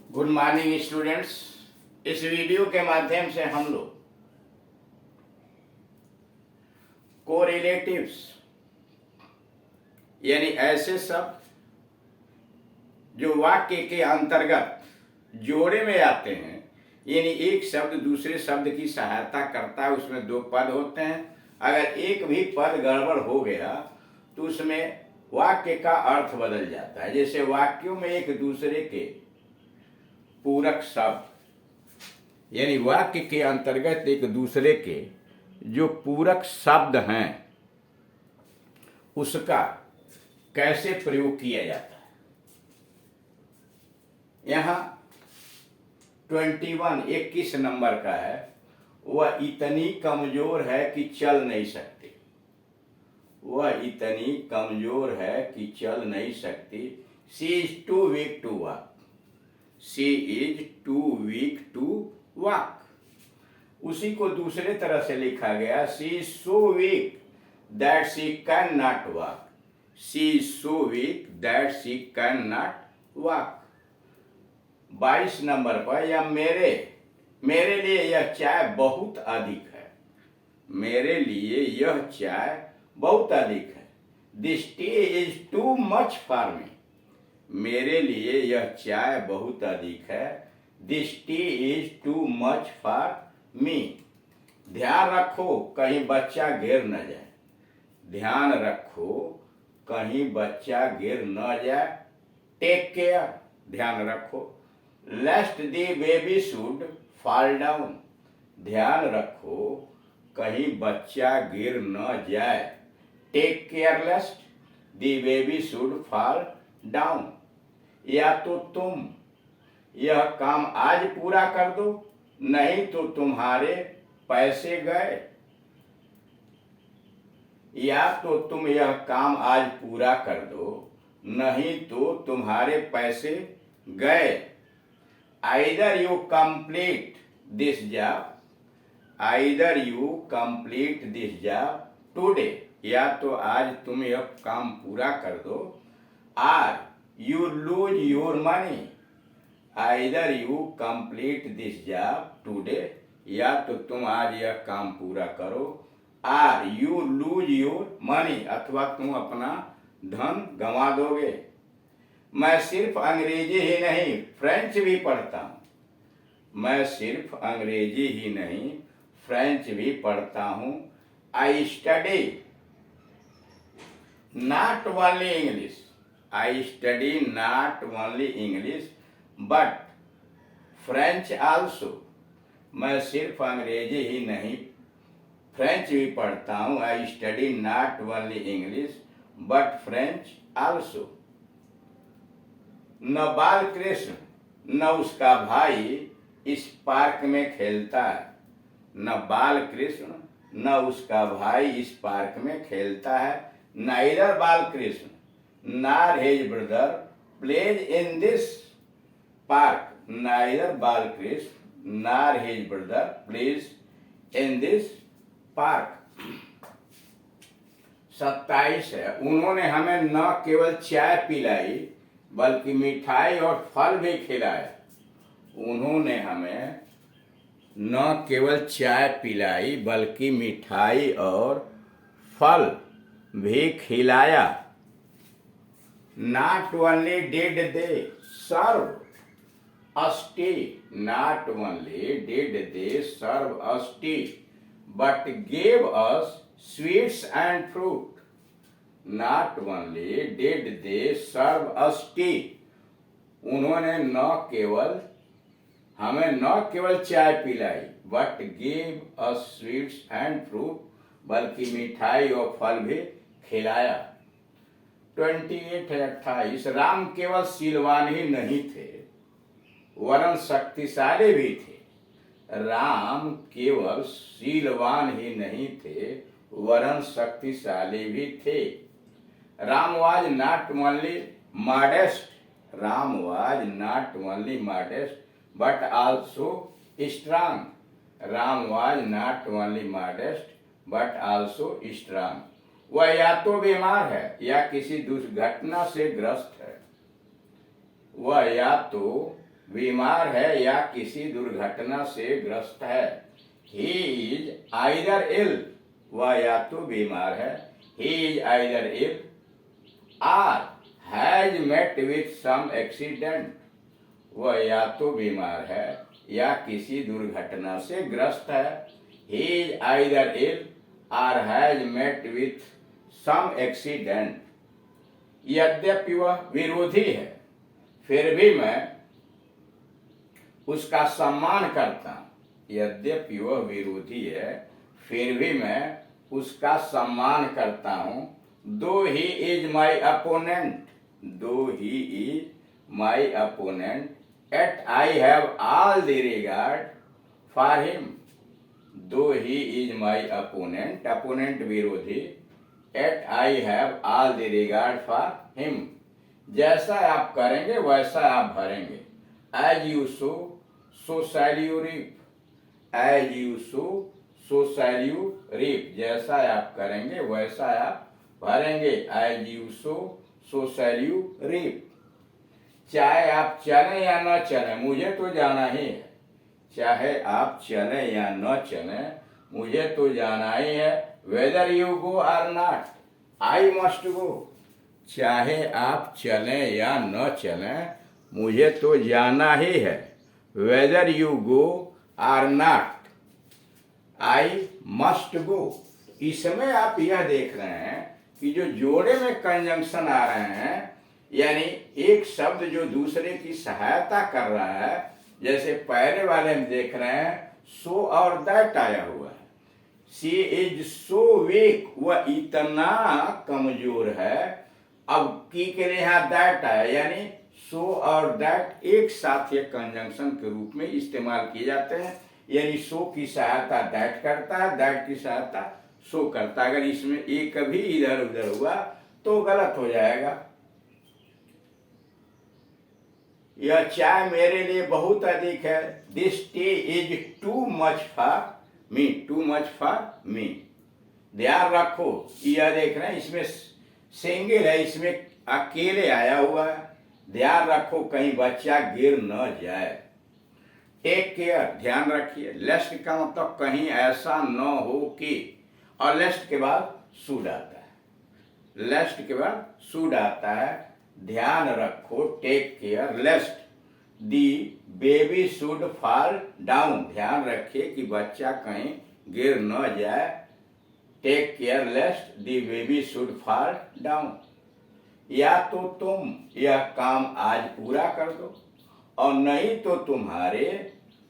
Good morning students. इस video के माध्यम से हम लोग कोरिलेटिव्स यानी ऐसे शब्द जो वाक्य के अंतर्गत जोड़े में आते हैं, यानी एक शब्द दूसरे शब्द की सहायता करता है। उसमें दो पद होते हैं। अगर एक भी पद गड़बड़ हो गया तो उसमें वाक्य का अर्थ बदल जाता है। जैसे वाक्यों में एक दूसरे के पूरक शब्द यानी वाक्य के अंतर्गत एक दूसरे के जो पूरक शब्द हैं उसका कैसे प्रयोग किया जाता है। यहाँ 21 नंबर का है। वह इतनी कमजोर है कि चल नहीं सकती। वह इतनी कमजोर है कि चल नहीं सकती। She is too weak to walk. She is too weak to walk. उसी को दूसरे तरह से लिखा गया, she is so weak that she can not walk. She is so weak that she can not walk. 22 number पर, या मेरे लिए यह चाय बहुत अधिक है। मेरे लिए यह चाय बहुत अधिक है। This T is too much for me. मेरे लिए यह चाय बहुत अधिक है। This T is too much for me. ध्यान रखो कहीं बच्चा गिर न जाए। ध्यान रखो कहीं बच्चा गिर न जाए। टेक केयर, ध्यान रखो। Lest the baby should fall down. ध्यान रखो कहीं बच्चा गिर न जाए। Take care lest the baby should fall down. या तो तुम यह काम आज पूरा कर दो, नहीं तो तुम्हारे पैसे गए। या तो तुम यह काम आज पूरा कर दो, नहीं तो तुम्हारे पैसे गए। Either you complete this job. Either you complete this job today. या तो आज तुम यह काम पूरा कर दो, or you lose your money. Either you complete this job today. या तो तुम आज यह काम पूरा करो, or you lose your money, अथवा तुम अपना धन गंवा दोगे। मैं सिर्फ अंग्रेजी ही नहीं फ्रेंच भी पढ़ता हूँ। मैं सिर्फ अंग्रेजी ही नहीं फ्रेंच भी पढ़ता हूँ। I study not only English. I study not only English but French also. मैं सिर्फ अंग्रेजी ही नहीं फ्रेंच भी पढ़ता हूँ। I study not only English but French also. न बाल कृष्ण न उसका भाई इस पार्क में खेलता है। न बाल कृष्ण न उसका भाई इस पार्क में खेलता है। Neither Bal Krishna nor his brother plays in this park. Neither Bal Krishna nor his brother plays in this park. 27 है। उन्होंने हमें न केवल चाय पिलाई बल्कि मिठाई और फल भी खिलाया। उन्होंने हमें न केवल चाय पिलाई बल्कि मिठाई और फल भी खिलाया। Not only did they serve us tea, not only did they serve us tea, but gave us sweets and fruit. Not only did they serve us tea, उन्होंने हमें न केवल चाय पिलाई but gave us sweets and fruit, बल्कि मिठाई और फल भी खिलाया। 28 राम केवल शीलवान ही नहीं थे वरन शक्तिशाली भी थे। राम केवल शीलवान ही नहीं थे वरन शक्तिशाली भी थे। Ram was not only modest. Ram was not only modest but also strong. Ram was not only modest but also strong. वह या तो बीमार है या किसी दुर्घटना से ग्रस्त है। वह या तो बीमार है या किसी दुर्घटना से ग्रस्त है। ही इज आइदर इल, वह या तो बीमार है, he is either ill, or has met with some accident, वह या तो बीमार है या किसी दुर्घटना से ग्रस्त है। He is either ill or has met with some accident. यद्यपि वह विरोधी है, फिर भी मैं उसका सम्मान करता हूं। यद्यपि वह विरोधी है, फिर भी मैं उसका सम्मान करता हूं। दो he is my opponent, though he is my opponent, yet I have all the regard for him. Though he is my opponent, opponent विरोधी, yet I have all the regard for him. जैसा आप करेंगे वैसा आप भरेंगे। As you sow so shall you reap, as you sow shall you reap. जैसा आप करेंगे वैसा आप भरेंगे। As you sow shall you reap. चाहे आप चलें या न चलें, मुझे तो जाना ही है। चाहे आप चलें या न चलें, मुझे तो जाना ही है। वेदर यू गो और नॉट, आई मस्ट गो। चाहे आप चलें या न चलें, मुझे तो जाना ही है। वेदर यू गो और नॉट, आई मस्ट गो। इसमें आप यह देख रहे हैं कि जो जोड़े में कंजंक्शन आ रहे हैं, यानी एक शब्द जो दूसरे की सहायता कर रहा है, जैसे पहले वाले में देख रहे हैं सो और दैट आया हुआ है। शी इज सो वीक, वह इतना कमजोर है। अब की के लिए यहाँ दैट आया, यानी सो और दैट एक साथ ये कंजंक्शन के रूप में इस्तेमाल किए जाते हैं। यानी सो की सहायता दैट करता है, दैट की सहायता सो करता है। अगर इसमें एक कभी इधर उधर हुआ तो गलत हो जाएगा। यह चाय मेरे लिए बहुत अधिक है। This T is too much for me, too much for me. ध्यान रखो, यह देख रहे हैं इसमें सिंगल है, इसमें अकेले आया हुआ है। ध्यान रखो कहीं बच्चा गिर न जाए। टेक केयर, ध्यान रखिए। लेस्ट का मतलब कहीं ऐसा न हो कि, और लेस्ट के बाद शुड आता है। लेस्ट के बाद शुड आता है। ध्यान रखो, take care lest the baby should fall down. ध्यान रखिए कि बच्चा कहीं गिर न जाए। Take care lest the baby should fall down. या तो तुम यह काम आज पूरा कर दो और नहीं तो तुम्हारे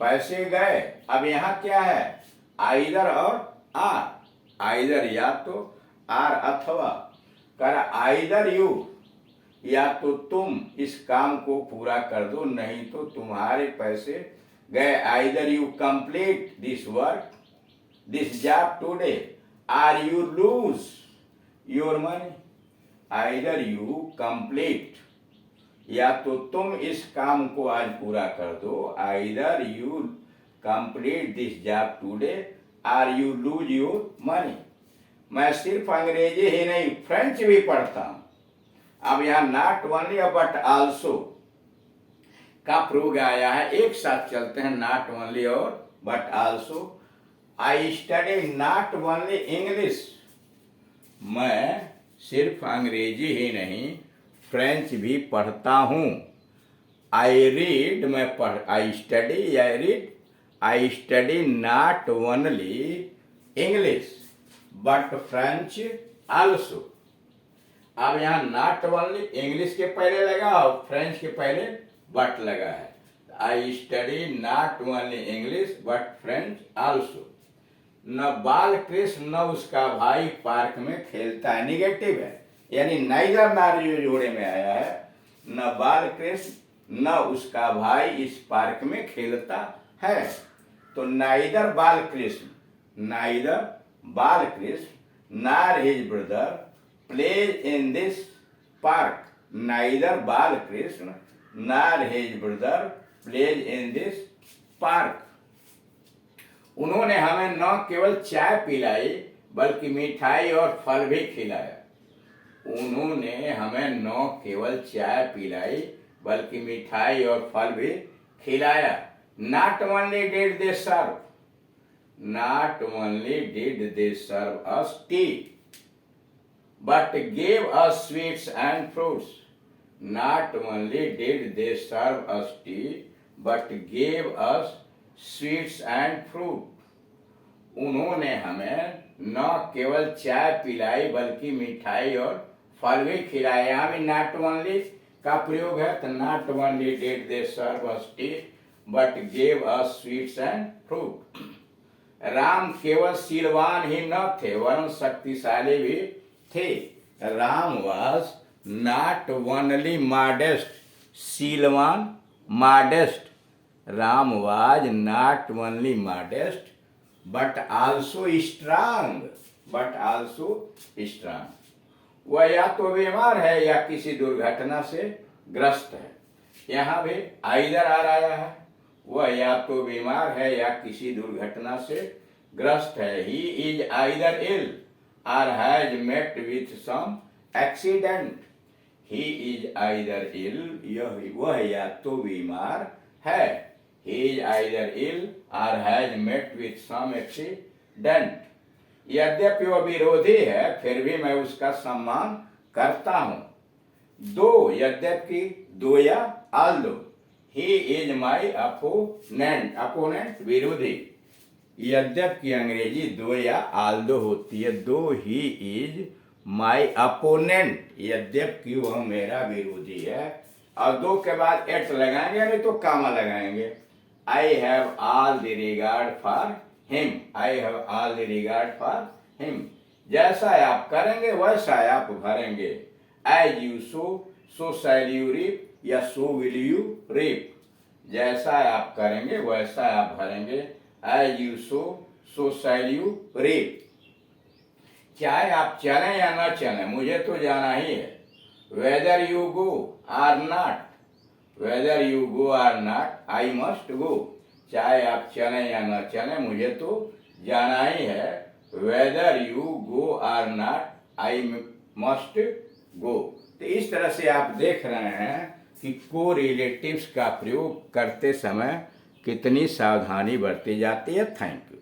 पैसे गए। अब यहाँ क्या है, आइदर और आर। आइदर या तो, आर अथवा। कर आइदर यू, या तो तुम इस काम को पूरा कर दो, नहीं तो तुम्हारे पैसे गए। Either you complete this work, this job today, or you lose your money. Either you complete, या तो तुम इस काम को आज पूरा कर दो। Either you complete this job today, or you lose your money. मैं सिर्फ अंग्रेजी ही नहीं फ्रेंच भी पढ़ता हूं। अब यहाँ नॉट ओनली बट आल्सो का प्रयोग आया है। एक साथ चलते हैं, नॉट ओनली और but also. I study not only English, मैं सिर्फ अंग्रेजी ही नहीं फ्रेंच भी पढ़ता हूँ। आई रीड, मैं पढ़, I study, I read, I study not only English but French also. अब यहाँ नॉट ओनली इंग्लिश के पहले लगा और फ्रेंच के पहले बट लगा है। I study not only English but French also. न बाल कृष्ण न उसका भाई पार्क में खेलता है, निगेटिव है, यानी नाइदर नार जो जोड़े में आया है। न बाल कृष्ण न उसका भाई इस पार्क में खेलता है। तो neither Bal Krishna, neither Bal Krishna nor his brother plays in this park. Neither Bal Krishna nor his brother plays in this park. उन्होंने हमें न केवल चाय पिलाई बल्कि मिठाई और फल भी खिलाया। उन्होंने हमें न केवल चाय पिलाई बल्कि मिठाई और फल भी खिलाया। Not only did they serve, not only did they serve us tea, but gave us sweets and fruits. Not only did they serve us tea, but gave us sweets and fruit. उन्होंने हमें न केवल चाय पिलाई बल्कि मिठाई और फल भी खिलाए। यहाँ भी नॉट ओनली का प्रयोग है, तो not only did they serve us tea but gave us sweets and fruit. Ram केवल शीलवान ही न थे वरन शक्तिशाली भी थे। Ram was not only modest, शीलवान modest. Ram was not only modest but also strong, but also strong। वह या तो बीमार है या किसी दुर्घटना से ग्रस्त है। यहाँ भी आइदर आ रहा है, वह या तो बीमार है या किसी दुर्घटना से ग्रस्त है। He is either ill or has met with some accident। He is either ill, वह या तो बीमार है। He is either ill or has met with some accident। यद्यपि वह विरोधी है फिर भी मैं उसका सम्मान करता हूँ। दो यद्यपि दो या although। He is my opponent, opponent विरोधी। यद्यपि अंग्रेजी दो या although होती है। दो he is my opponent, यद्यपि वह मेरा विरोधी है। और दो के बाद एट लगाएंगे नहीं तो कामा लगाएंगे। I have all the regard for him। I have all the regard for him। जैसा आप करेंगे वैसा आप भरेंगे। As you sow, so shall you reap, या so will you reap। जैसा आप करेंगे वैसा आप भरेंगे। As you sow, so shall you reap। चाहे आप चलें या न चलें मुझे तो जाना ही है। Whether you go or not, whether you go or not, I must go। चाहे आप चलें या न चलें मुझे तो जाना ही है। Whether you go or not, I must go। तो इस तरह से आप देख रहे हैं कि कोरिलेटिव्स का प्रयोग करते समय कितनी सावधानी बरती जाती है। Thank you.